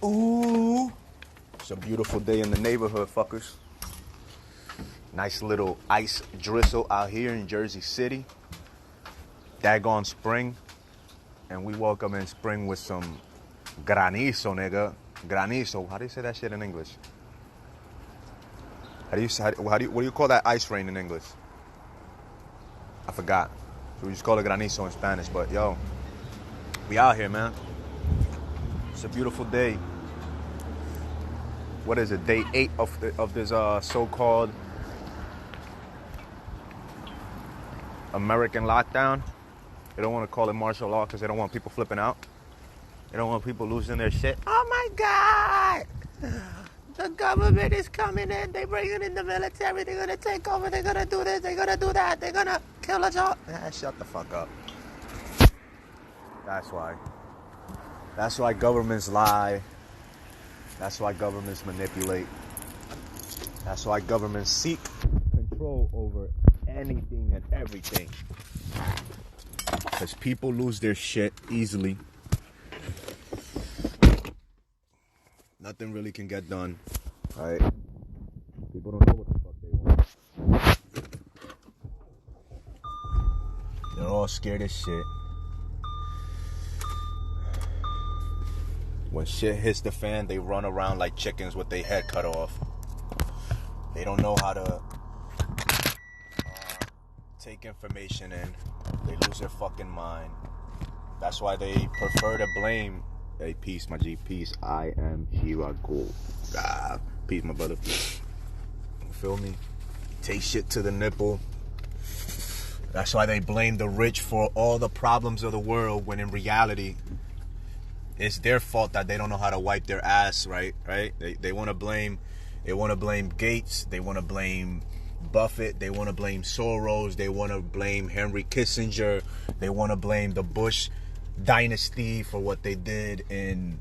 Ooh. It's a beautiful day in the neighborhood, fuckers. Nice little ice drizzle out here in Jersey City. Daggone spring. And we welcome in spring with some granizo, nigga. Granizo. How do you say that shit in English? What do you call that ice rain in English? I forgot. So we just call it granizo in Spanish. But yo, we out here, man. It's a beautiful day. What is it? Day 8 of this so-called American lockdown. They don't want to call it martial law because they don't want people flipping out. They don't want people losing their shit. Oh my God! The government is coming in. They're bringing in the military. They're going to take over. They're going to do this. They're going to do that. They're going to kill us all. Shut the fuck up. That's why. That's why governments lie. That's why governments manipulate. That's why governments seek control over anything and everything. Because people lose their shit easily. Nothing really can get done. Right? People don't know what the fuck they want. They're all scared as shit. When shit hits the fan, they run around like chickens with their head cut off. They don't know how to take information in. They lose their fucking mind. That's why they prefer to blame. Hey, peace, my G. Peace. I am Shiraku. Peace, my brother. You feel me? Take shit to the nipple. That's why they blame the rich for all the problems of the world, when in reality, it's their fault that they don't know how to wipe their ass, right? They want to blame. They want to blame Gates. They want to blame Buffett. They want to blame Soros. They want to blame Henry Kissinger. They want to blame the Bush dynasty for what they did and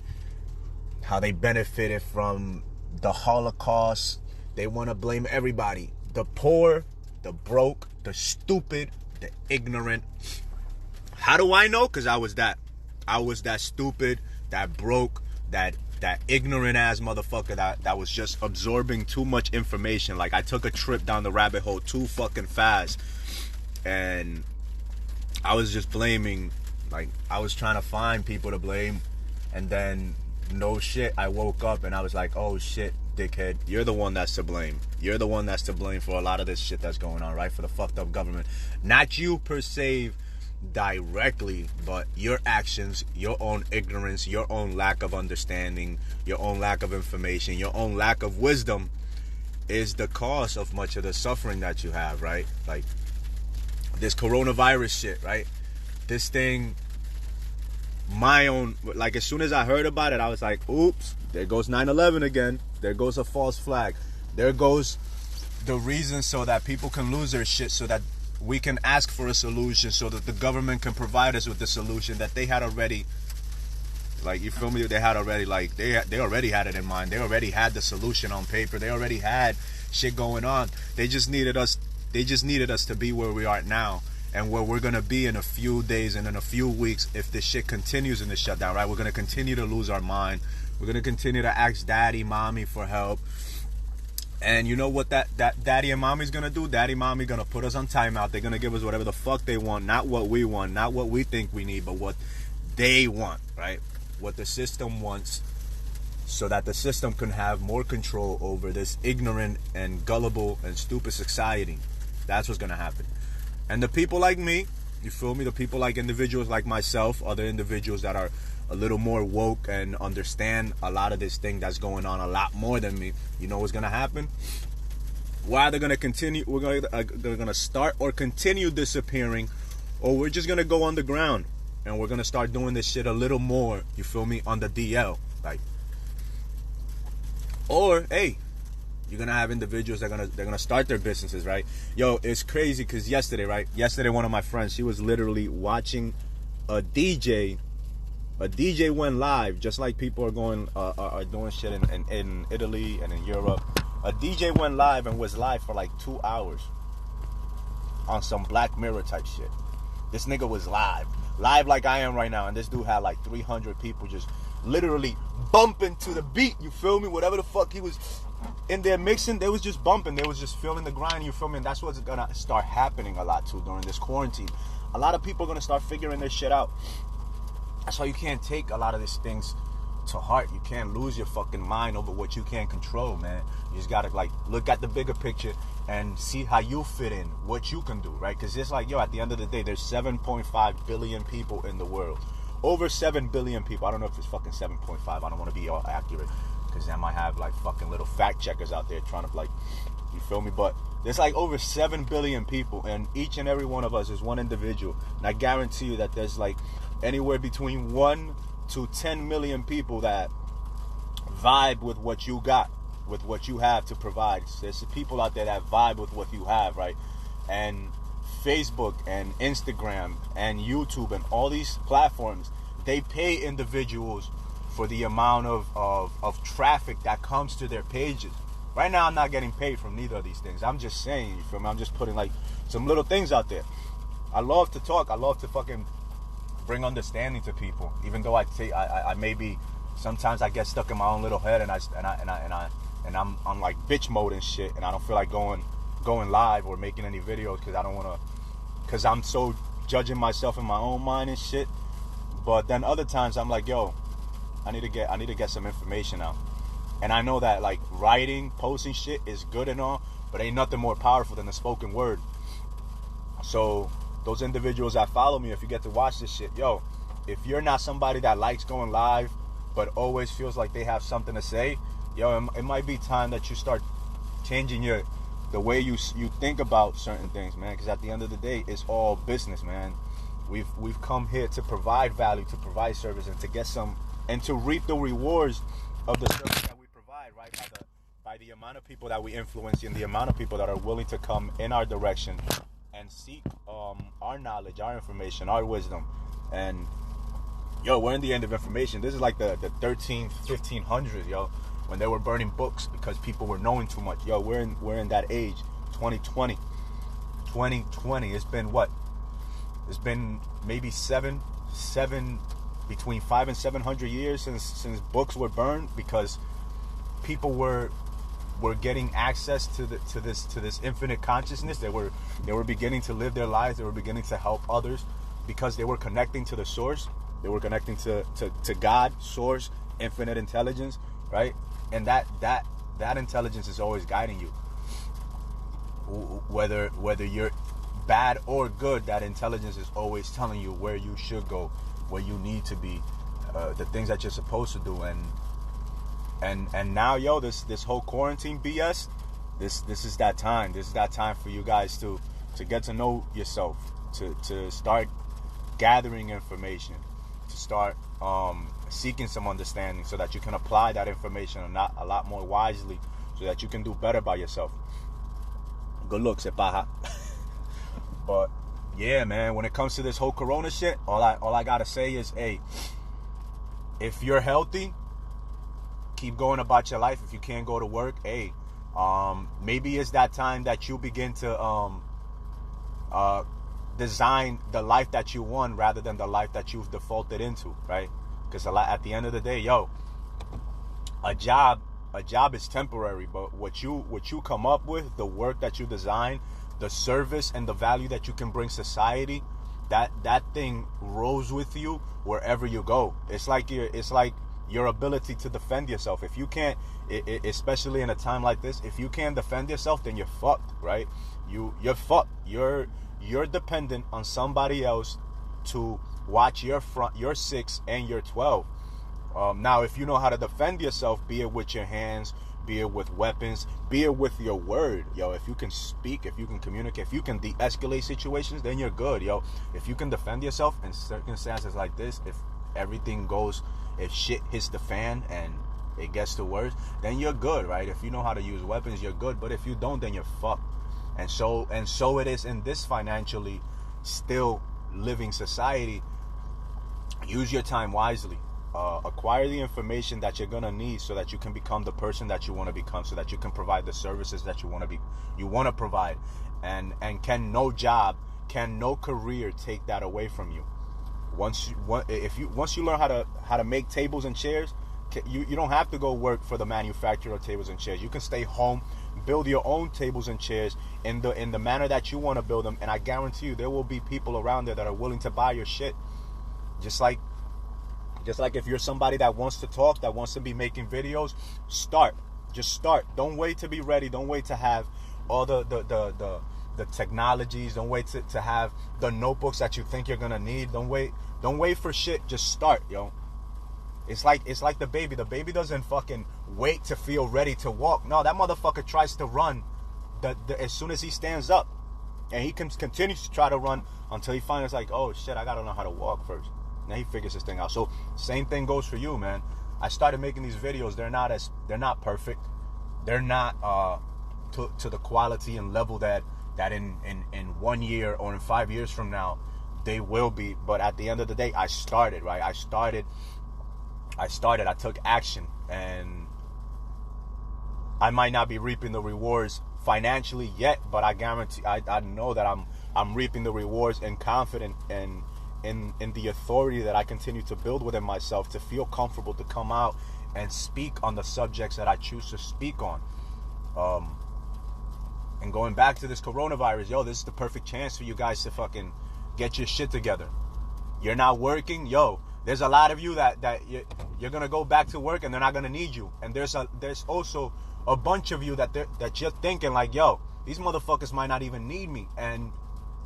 how they benefited from the Holocaust. They want to blame everybody. The poor, the broke, the stupid, the ignorant. How do I know? Because I was that. I was that stupid, that broke, that ignorant ass motherfucker that was just absorbing too much information. Like, I took a trip down the rabbit hole too fucking fast. And I was just blaming. Like, I was trying to find people to blame. And then, no shit, I woke up and I was like, oh shit, dickhead, you're the one that's to blame. You're the one that's to blame for a lot of this shit that's going on, right? For the fucked up government. Not you per se directly, but your actions, your own ignorance, your own lack of understanding, your own lack of information, your own lack of wisdom is the cause of much of the suffering that you have, right? Like, this coronavirus shit, right? This thing, like, as soon as I heard about it, I was like, oops, there goes 9/11 again. There goes a false flag. There goes the reason so that people can lose their shit, so that we can ask for a solution, so that the government can provide us with the solution that they had already, like, you feel me? They had already, like, they already had it in mind. They already had the solution on paper. They already had shit going on. They just needed us to be where we are now, and where we're gonna be in a few days and in a few weeks if this shit continues in the shutdown, right? We're gonna continue to lose our mind. We're gonna continue to ask daddy, mommy for help. And you know what that daddy and mommy's gonna do? Daddy, mommy gonna put us on timeout. They're gonna give us whatever the fuck they want. Not what we want, not what we think we need, but what they want, right? What the system wants, so that the system can have more control over this ignorant and gullible and stupid society. That's what's gonna happen. And the people like me, you feel me? The people like individuals like myself, other individuals that are a little more woke and understand a lot of this thing that's going on a lot more than me. You know what's gonna happen? Why they're gonna continue? They're gonna start or continue disappearing, or we're just gonna go underground and we're gonna start doing this shit a little more. You feel me? On the DL, like, or hey, you're gonna have individuals that they're gonna start their businesses, right? Yo, it's crazy because yesterday, one of my friends, she was literally watching a DJ. A DJ went live, just like people are doing shit in Italy and in Europe. A DJ went live and was live for like 2 hours on some Black Mirror type shit. This nigga was live like I am right now, and this dude had like 300 people just literally bumping to the beat, you feel me? Whatever the fuck he was in there mixing, they was just bumping. They was just feeling the grind, you feel me? And that's what's gonna start happening a lot too during this quarantine. A lot of people are gonna start figuring this shit out. That's why you can't take a lot of these things to heart. You can't lose your fucking mind over what you can't control, man. You just gotta like look at the bigger picture and see how you fit in, what you can do, right? Because it's like, yo, at the end of the day, there's 7.5 billion people in the world. Over 7 billion people. I don't know if it's fucking 7.5. I don't want to be all accurate, because I might have like fucking little fact checkers out there trying to like, you feel me? But there's like over 7 billion people, and each and every one of us is one individual. And I guarantee you that there's like anywhere between 1 to 10 million people that vibe with what you got, with what you have to provide. There's people out there that vibe with what you have, right? And Facebook and Instagram and YouTube and all these platforms, they pay individuals for the amount of traffic that comes to their pages. Right now, I'm not getting paid from neither of these things. I'm just saying, you feel me? I'm just putting like some little things out there. I love to talk. I love to fucking bring understanding to people, even though I maybe sometimes I get stuck in my own little head and I'm like bitch mode and shit, and I don't feel like going live or making any videos because I don't want to, because I'm so judging myself in my own mind and shit. But then other times I'm like, yo, I need to get some information out. And I know that like writing, posting shit is good and all, but ain't nothing more powerful than the spoken word. So those individuals that follow me, if you get to watch this shit, yo, if you're not somebody that likes going live but always feels like they have something to say, yo, it might be time that you start changing the way you think about certain things, man. Because at the end of the day, it's all business, man. We've come here to provide value, to provide service, and to get some, and to reap the rewards of the service that we provide, right? By the amount of people that we influence and the amount of people that are willing to come in our direction and seek our knowledge, our information, our wisdom. And yo, we're in the end of information. This is like the 13th, 1500s, yo, when they were burning books because people were knowing too much. Yo, we're in that age. 2020. It's been what? It's been maybe between 500 and 700 years since books were burned, because people were getting access to this infinite consciousness. They were beginning to live their lives. They were beginning to help others because they were connecting to the source. They were connecting to God, source, infinite intelligence, right? And that intelligence is always guiding you. Whether you're bad or good, that intelligence is always telling you where you should go, where you need to be, the things that you're supposed to do. And now, yo, this whole quarantine BS, this is that time. This is that time for you guys to get to know yourself, to start gathering information, to start seeking some understanding, so that you can apply that information a lot more wisely, so that you can do better by yourself. Good luck, sepaja. But yeah, man, when it comes to this whole corona shit, all I gotta say is, hey, if you're healthy, keep going about your life. If you can't go to work, hey, maybe it's that time that you begin to design the life that you want rather than the life that you've defaulted into, right? Because at the end of the day, yo, a job is temporary, but what you come up with, the work that you design, the service and the value that you can bring society, that thing rolls with you wherever you go. It's like your ability to defend yourself. If you can't, especially in a time like this, if you can't defend yourself, then you're fucked, right? You're fucked. You're dependent on somebody else to watch your 6 and your 12. Now, if you know how to defend yourself, be it with your hands, be it with weapons, be it with your word, yo, if you can speak, if you can communicate, if you can de-escalate situations, then you're good, yo. If you can defend yourself in circumstances like this, if shit hits the fan and it gets to worse, then you're good, right? If you know how to use weapons, you're good. But if you don't, then you're fucked. And so it is in this financially still living society. Use your time wisely. Acquire the information that you're gonna need so that you can become the person that you want to become, so that you can provide the services that you want to provide. And can no job, can no career take that away from you. Once you learn how to make tables and chairs, you don't have to go work for the manufacturer of tables and chairs. You can stay home, build your own tables and chairs in the manner that you want to build them, and I guarantee you there will be people around there that are willing to buy your shit. Just like if you're somebody that wants to talk, that wants to be making videos, just start. Don't wait to be ready. Don't wait to have all the technologies. Don't wait to have the notebooks that you think you're gonna need. Don't wait for shit. Just start, yo. It's like the baby. The baby doesn't fucking wait to feel ready to walk. No, that motherfucker tries to run as soon as he stands up, and he continues to try to run until he finds like, oh shit, I gotta know how to walk first. Now he figures this thing out. So same thing goes for you, man. I started making these videos. They're not perfect. They're not to the quality and level that in 1 year or in 5 years from now they will be. But at the end of the day, I started, right? I took action, and I might not be reaping the rewards financially yet, but I guarantee I know that I'm reaping the rewards and confident and in the authority that I continue to build within myself to feel comfortable to come out and speak on the subjects that I choose to speak on. And going back to this coronavirus, yo, this is the perfect chance for you guys to fucking get your shit together. You're not working, yo. There's a lot of you that you're gonna go back to work and they're not gonna need you. And there's also a bunch of you that you're thinking like, yo, these motherfuckers might not even need me. And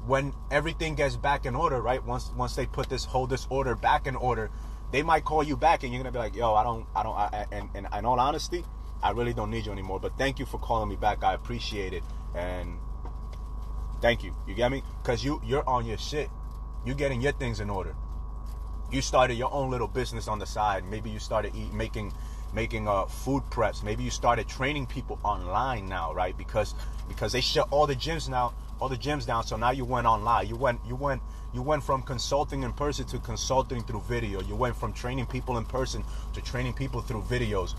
when everything gets back in order, right? Once they put this order back in order, they might call you back, and you're gonna be like, yo, and in all honesty, I really don't need you anymore. But thank you for calling me back. I appreciate it, and thank you. You get me? Because you're on your shit. You're getting your things in order. You started your own little business on the side. Maybe you started making food preps. Maybe you started training people online now, right? Because they shut all the gyms down. So now you went online. You went from consulting in person to consulting through video. You went from training people in person to training people through videos.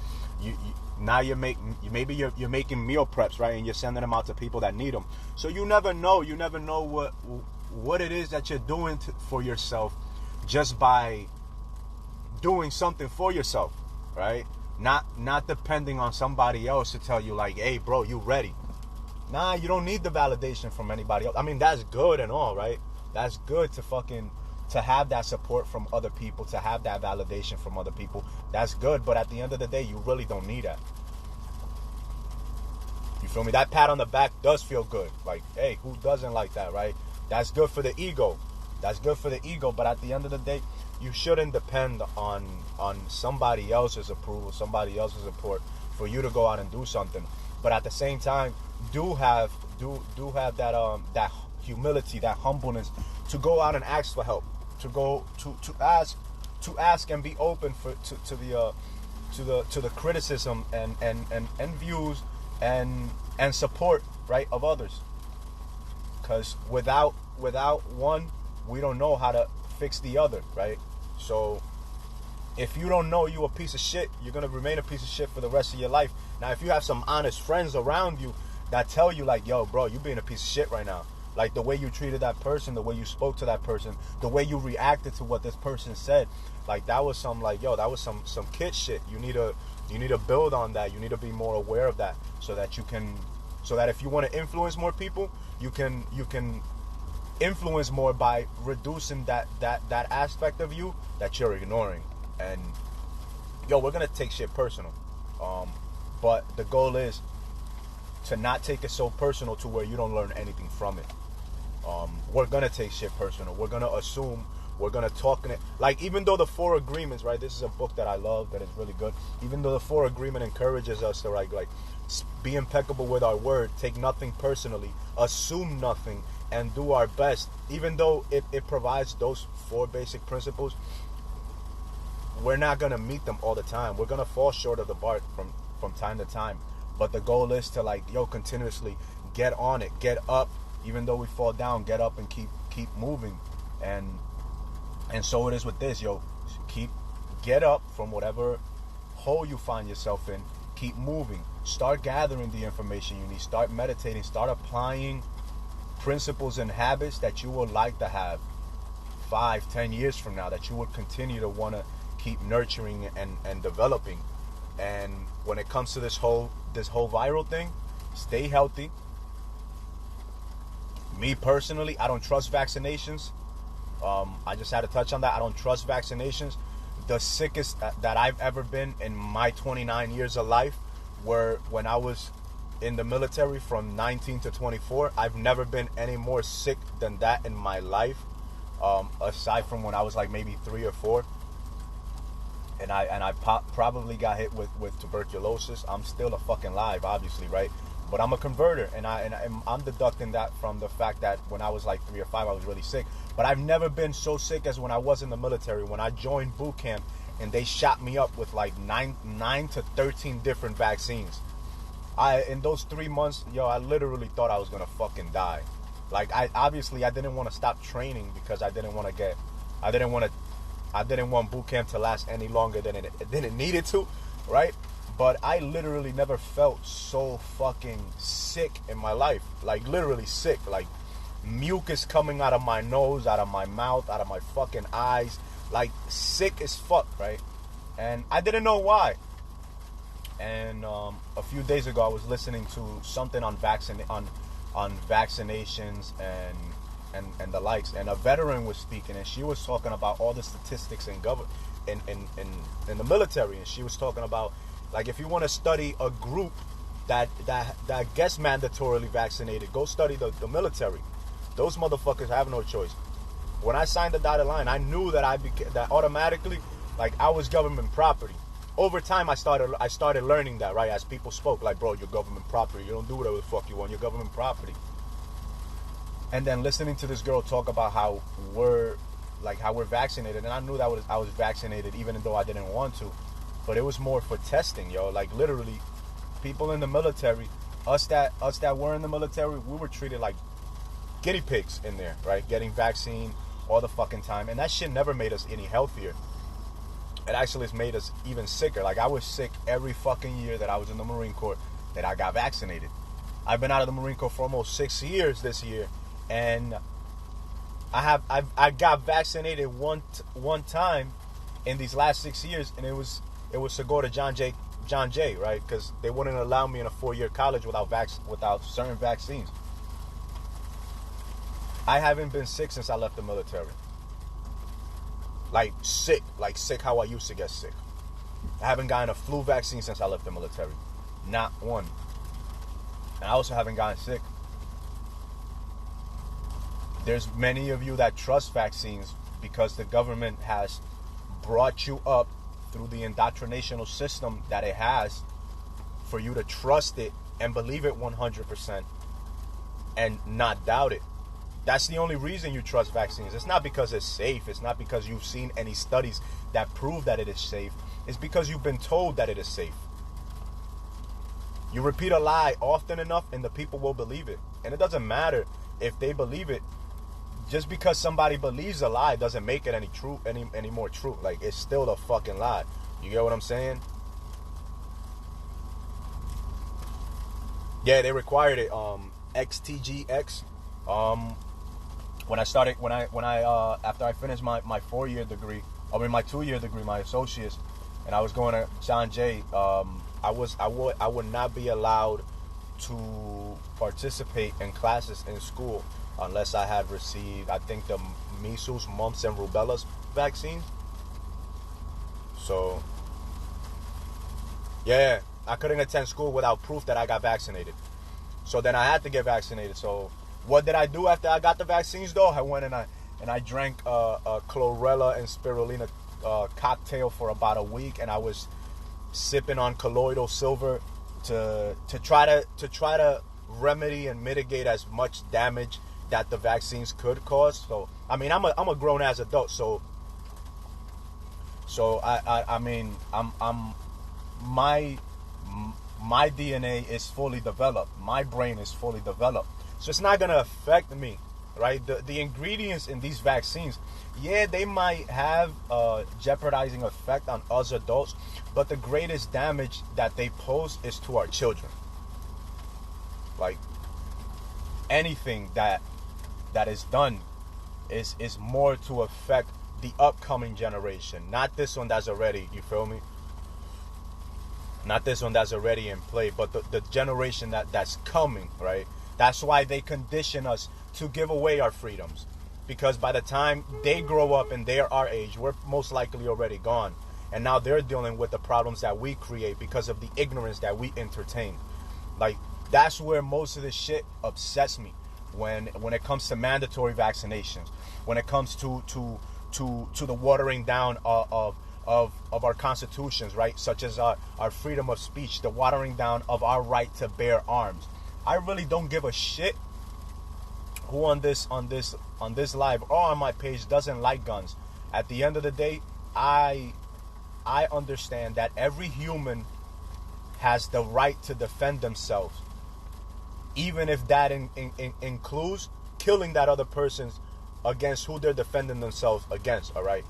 Now you're making meal preps, right? And you're sending them out to people that need them. So you never know what it is that you're doing for yourself just by doing something for yourself, right? Not depending on somebody else to tell you like, hey bro, you ready. Nah, you don't need the validation from anybody else. I mean, that's good and all, right? That's good to have that support from other people, to have that validation from other people. That's good, but at the end of the day, you really don't need that. You feel me? That pat on the back does feel good. Like, hey, who doesn't like that, right? That's good for the ego. But at the end of the day, you shouldn't depend on somebody else's approval, somebody else's support for you to go out and do something. But at the same time, do have that humility, that humbleness to go out and ask for help, to ask and be open to the criticism and views and support, right, of others. Because without one, we don't know how to fix the other, right? So if you don't know you a piece of shit, you're going to remain a piece of shit for the rest of your life. Now, if you have some honest friends around you that tell you like, yo, bro, you being a piece of shit right now. Like the way you treated that person, the way you spoke to that person, the way you reacted to what this person said, like that was some kid shit. You need to build on that. You need to be more aware of that so that if you want to influence more people, you can influence more by reducing that aspect of you that you're ignoring. And yo, we're gonna take shit personal, but the goal is to not take it so personal to where you don't learn anything from it. We're gonna take shit personal. We're gonna assume. We're gonna talk in it. Like, even though the 4 agreements, right? This is a book that I love, that is really good. Even though the 4 agreement encourages us to like be impeccable with our word, take nothing personally, assume nothing, and do our best. Even though it provides those 4 basic principles, we're not gonna meet them all the time. We're gonna fall short of the mark from time to time. But the goal is to continuously get on it, get up. Even though we fall down, get up and keep moving. And so it is with this, yo. Get up from whatever hole you find yourself in. Keep moving. Start gathering the information you need. Start meditating. Start applying principles and habits that you would like to have. 5-10 years from now that you would continue to want to keep nurturing and developing. And when it comes to this whole viral thing, stay healthy. Me personally, I don't trust vaccinations. I just had to touch on that. I don't trust vaccinations. The sickest that I've ever been in my 29 years of life were when I was in the military from 19 to 24. I've never been any more sick than that in my life, aside from when I was like maybe 3 or 4. And I probably got hit with tuberculosis. I'm still a fucking live, obviously, right? But I'm a converter, and I'm deducting that from the fact that when I was like 3 or 5, I was really sick. But I've never been so sick as when I was in the military. When I joined boot camp, and they shot me up with like 9 to 13 different vaccines. In those 3 months, I literally thought I was gonna fucking die. Like I didn't want to stop training because I didn't want boot camp to last any longer than it needed to, right? But I literally never felt so fucking sick in my life. Like literally sick. Like mucus coming out of my nose, out of my mouth, out of my fucking eyes. Like sick as fuck, right? And I didn't know why. And a few days ago, I was listening to something on vaccinations and the likes, and a veteran was speaking, and she was talking about all the statistics in the military, and she was talking about, like, if you want to study a group that gets mandatorily vaccinated, go study the military. Those motherfuckers have no choice. When I signed the dotted line, I knew that that automatically, like, I was government property. Over time, I started learning that, right? As people spoke, like, bro, you're government property. You don't do whatever the fuck you want. You're government property. And then listening to this girl talk about how we're vaccinated, and I knew that I was vaccinated even though I didn't want to, but it was more for testing, yo. Like literally, people in the military, us that were in the military, we were treated like guinea pigs in there, right? Getting vaccine all the fucking time, and that shit never made us any healthier. It actually has made us even sicker. Like I was sick every fucking year that I was in the Marine Corps that I got vaccinated. I've been out of the Marine Corps for almost 6 years this year. And I got vaccinated one time in these last 6 years, and it was to go to John Jay, right? Because they wouldn't allow me in a 4-year college without certain vaccines. I haven't been sick since I left the military. Like sick how I used to get sick. I haven't gotten a flu vaccine since I left the military, not one. And I also haven't gotten sick. There's many of you that trust vaccines because the government has brought you up through the indoctrinational system that it has for you to trust it and believe it 100% and not doubt it. That's the only reason you trust vaccines. It's not because it's safe. It's not because you've seen any studies that prove that it is safe. It's because you've been told that it is safe. You repeat a lie often enough and the people will believe it. And it doesn't matter if they believe it. Just because somebody believes a lie doesn't make it any more true. Like, it's still a fucking lie. You get what I'm saying? Yeah, they required it. XTGX. After I finished my 4-year degree, my 2-year degree, my associates, and I was going to John Jay, I would not be allowed to participate in classes in school unless I had received, I think, the measles, mumps, and rubella vaccine. So, yeah, I couldn't attend school without proof that I got vaccinated. So then I had to get vaccinated. So what did I do after I got the vaccines, though? I went and I drank a chlorella and spirulina cocktail for about a week, and I was sipping on colloidal silver to try to remedy and mitigate as much damage that the vaccines could cause. So I mean, I'm a grown ass adult, so I mean, my DNA is fully developed, my brain is fully developed, so it's not gonna affect me, right? The ingredients in these vaccines, yeah, they might have a jeopardizing effect on us adults, but the greatest damage that they pose is to our children. Like, anything that is done is more to affect the upcoming generation, not this one that's already, you feel me? Not this one that's already in play, but the generation that's coming, right? That's why they condition us to give away our freedoms. Because by the time they grow up and they're our age, we're most likely already gone. And now they're dealing with the problems that we create because of the ignorance that we entertain. Like, that's where most of this shit upsets me. When it comes to mandatory vaccinations, when it comes to the watering down of our constitutions, right? Such as our freedom of speech, the watering down of our right to bear arms. I really don't give a shit who on this live or on my page doesn't like guns. At the end of the day, I understand that every human has the right to defend themselves, even if that includes killing that other person against who they're defending themselves against. All right.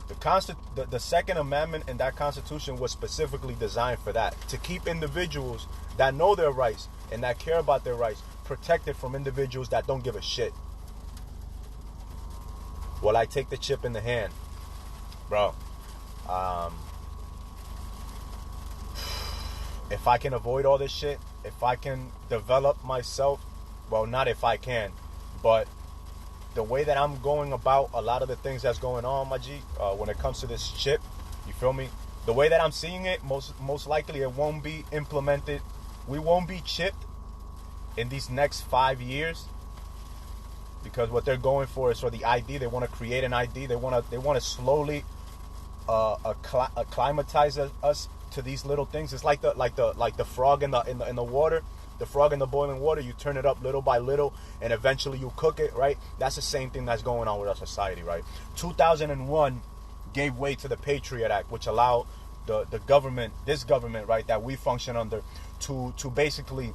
The Second Amendment in that Constitution was specifically designed for that, to keep individuals that know their rights and that care about their rights protected from individuals that don't give a shit. Well, I take the chip in the hand, bro. If I can avoid all this shit, if I can develop myself, well, not if I can, but the way that I'm going about a lot of the things that's going on, my G, when it comes to this chip, you feel me? The way that I'm seeing it, most likely it won't be implemented. We won't be chipped in these next 5 years, because what they're going for is for the ID. They want to create an ID. They want to slowly acclimatize us to these little things. It's like the frog in the water. The frog in the boiling water, you turn it up little by little, and eventually you cook it, right? That's the same thing that's going on with our society, right? 2001 gave way to the Patriot Act, which allowed the government, this government, right, that we function under, to basically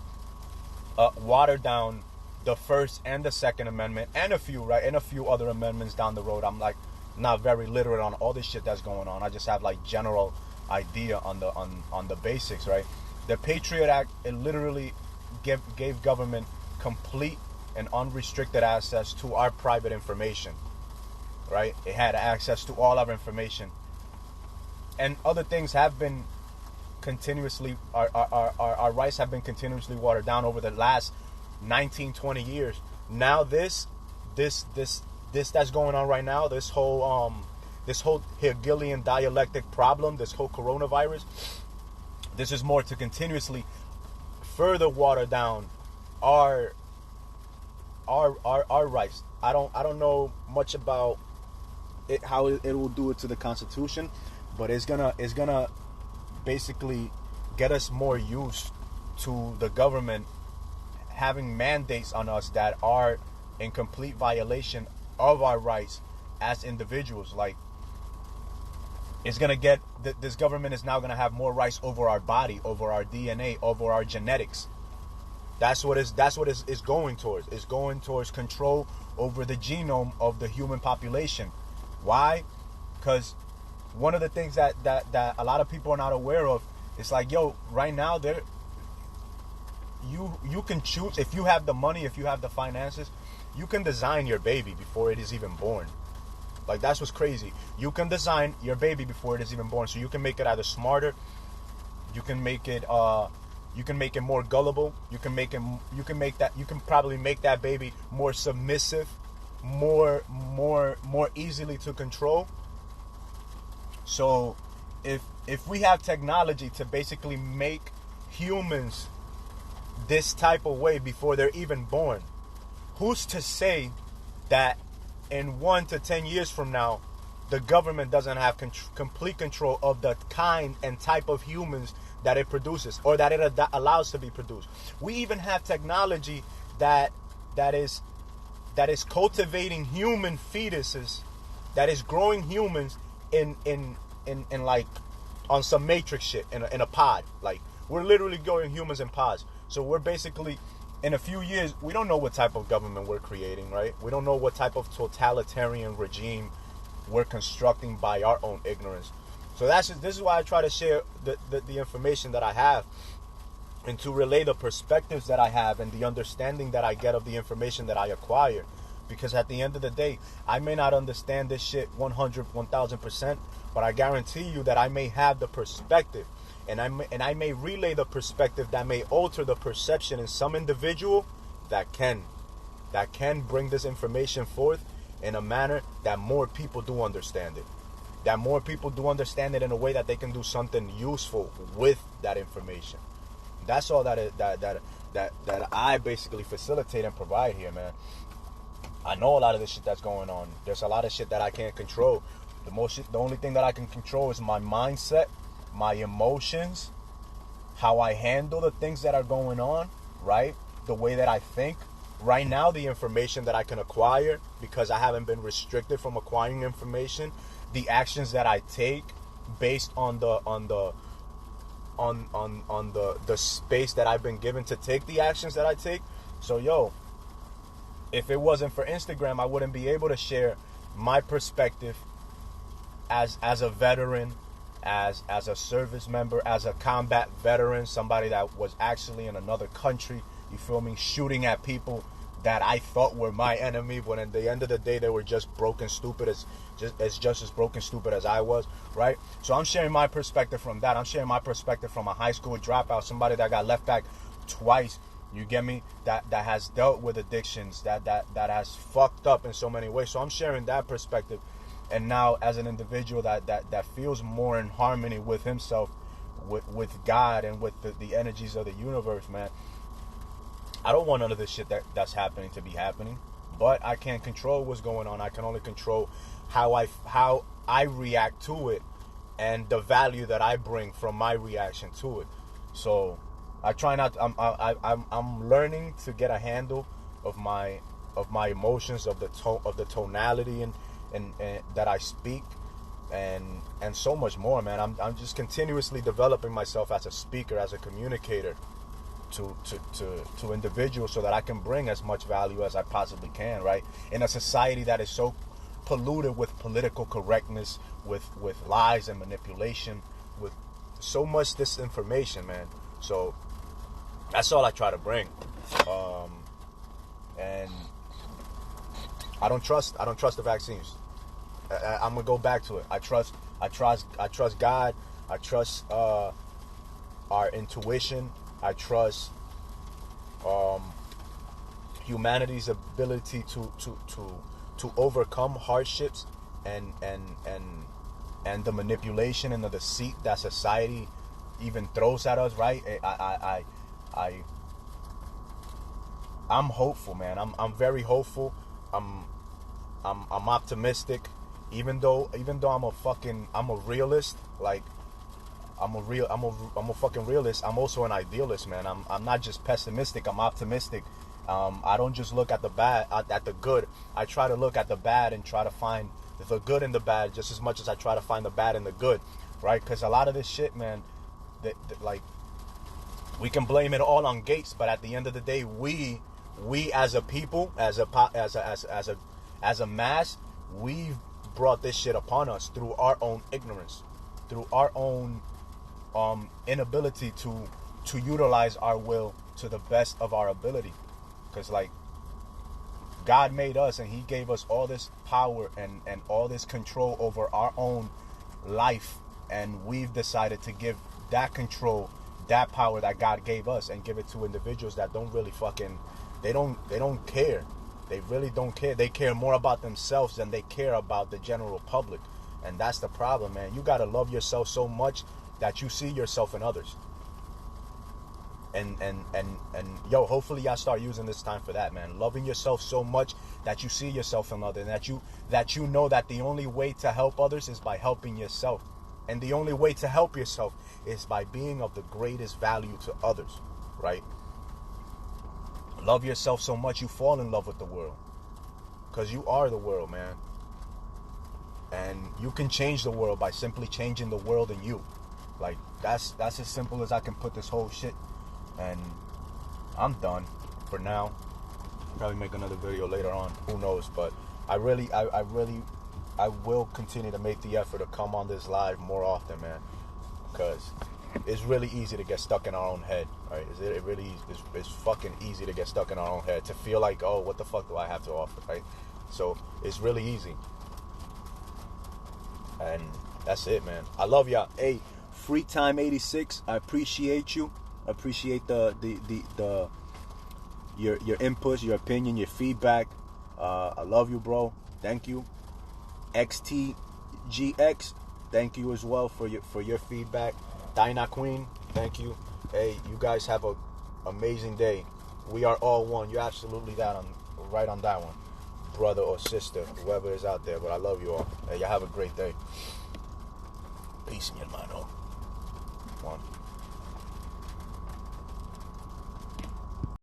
water down the First and the Second Amendment, and a few other amendments down the road. I'm like not very literate on all this shit that's going on. I just have like general idea on the basics, right? The Patriot Act, it literally gave government complete and unrestricted access to our private information, right? It had access to all our information, and other things have been continuously, our rights have been continuously watered down over the last 19-20 years. Now this that's going on right now, this whole Hegelian dialectic problem, this whole coronavirus, this is more to continuously further water down our rights. I don't know much about it, how it will do it to the Constitution, but it's gonna basically get us more used to the government having mandates on us that are in complete violation of our rights as individuals. Like, it's gonna get, this government is now gonna have more rights over our body, over our DNA, over our genetics. That's what it's going towards. It's going towards control over the genome of the human population. Why? Because one of the things that a lot of people are not aware of is like, yo, right now you can choose. If you have the money, if you have the finances, you can design your baby before it is even born. Like, that's what's crazy. You can design your baby before it is even born, so you can make it either smarter, you can make it more gullible, you can probably make that baby more submissive, more easily to control. So if we have technology to basically make humans this type of way before they're even born, who's to say that in 1 to 10 years from now, the government doesn't have complete control of the kind and type of humans that it produces, or that it allows to be produced? We even have technology that is cultivating human fetuses, that is growing humans in like on some Matrix shit, in a pod. Like, we're literally growing humans in pods. So we're basically, in a few years, we don't know what type of government we're creating, right? We don't know what type of totalitarian regime we're constructing by our own ignorance. So this is why I try to share the information that I have, and to relay the perspectives that I have and the understanding that I get of the information that I acquire. Because at the end of the day, I may not understand this shit 100, 1000%, but I guarantee you that I may have the perspective, and I may relay the perspective that may alter the perception in some individual that can bring this information forth in a manner that more people do understand it. That more people do understand it in a way that they can do something useful with that information. That's all that I basically facilitate and provide here, man. I know a lot of the shit that's going on. There's a lot of shit that I can't control. The only thing that I can control is my mindset, my emotions, how I handle the things that are going on, right? The way that I think. Right now, the information that I can acquire, because I haven't been restricted from acquiring information, the actions that I take based on the space that I've been given to take the actions that I take. So yo, if it wasn't for Instagram, I wouldn't be able to share my perspective as a veteran, as a service member, as a combat veteran, somebody that was actually in another country, you feel me, shooting at people that I thought were my enemy, but at the end of the day, they were just broken stupid, as broken stupid as I was, right? So I'm sharing my perspective from that. I'm sharing my perspective from a high school dropout, somebody that got left back twice, you get me, that has dealt with addictions, that has fucked up in so many ways. So I'm sharing that perspective. And now as an individual that feels more in harmony with himself, with God, and with the energies of the universe, man, I don't want none of this shit that's happening to be happening, but I can't control what's going on. I can only control how I react to it, and the value that I bring from my reaction to it. So I try not. I'm learning to get a handle of my emotions, of the tonality and that I speak, and so much more, man. I'm just continuously developing myself as a speaker, as a communicator, to individuals, so that I can bring as much value as I possibly can, right? In a society that is so polluted with political correctness, with lies and manipulation, with so much disinformation, man. So that's all I try to bring. And I don't trust the vaccines. I'm gonna go back to it. I trust God. I trust our intuition. I trust humanity's ability to overcome hardships and the manipulation and the deceit that society even throws at us, right? I'm hopeful, man. I'm very hopeful. I'm optimistic. Even though I'm a realist, like I'm a fucking realist. I'm also an idealist, man. I'm not just pessimistic. I'm optimistic. I don't just look at the bad, at the good. I try to look at the bad and try to find the good in the bad just as much as I try to find the bad in the good, right? Because a lot of this shit, man, that like, we can blame it all on Gates, but at the end of the day, we as a people, as a mass, we've brought this shit upon us through our own ignorance, through our own inability to utilize our will to the best of our ability. Because like, God made us and he gave us all this power and all this control over our own life, and we've decided to give that control, that power that God gave us, and give it to individuals that don't really fucking, they don't care. They really don't care. They care more about themselves than they care about the general public. And that's the problem, man. You gotta love yourself so much that you see yourself in others. And yo, hopefully y'all start using this time for that, man. Loving yourself so much that you see yourself in others, and that you know that the only way to help others is by helping yourself. And the only way to help yourself is by being of the greatest value to others, right? Love yourself so much you fall in love with the world. Because you are the world, man. And you can change the world by simply changing the world in you. Like, that's as simple as I can put this whole shit. And I'm done for now. Probably make another video later on. Who knows? But I will continue to make the effort to come on this live more often, man. Because it's really easy to get stuck in our own head, right? It really is. It's fucking easy to get stuck in our own head, to feel like, oh, what the fuck do I have to offer, right? So it's really easy. And that's it, man. I love y'all. Hey, Free Time 86, I appreciate you. I appreciate your inputs, your opinion, your feedback. I love you, bro. Thank you. XTGX, thank you as well for your feedback. Dinah Queen, thank you. Hey, you guys have a amazing day. We are all one. You're absolutely right on that one, brother or sister, whoever is out there. But I love you all. Hey, y'all have a great day. Peace, mi hermano. One.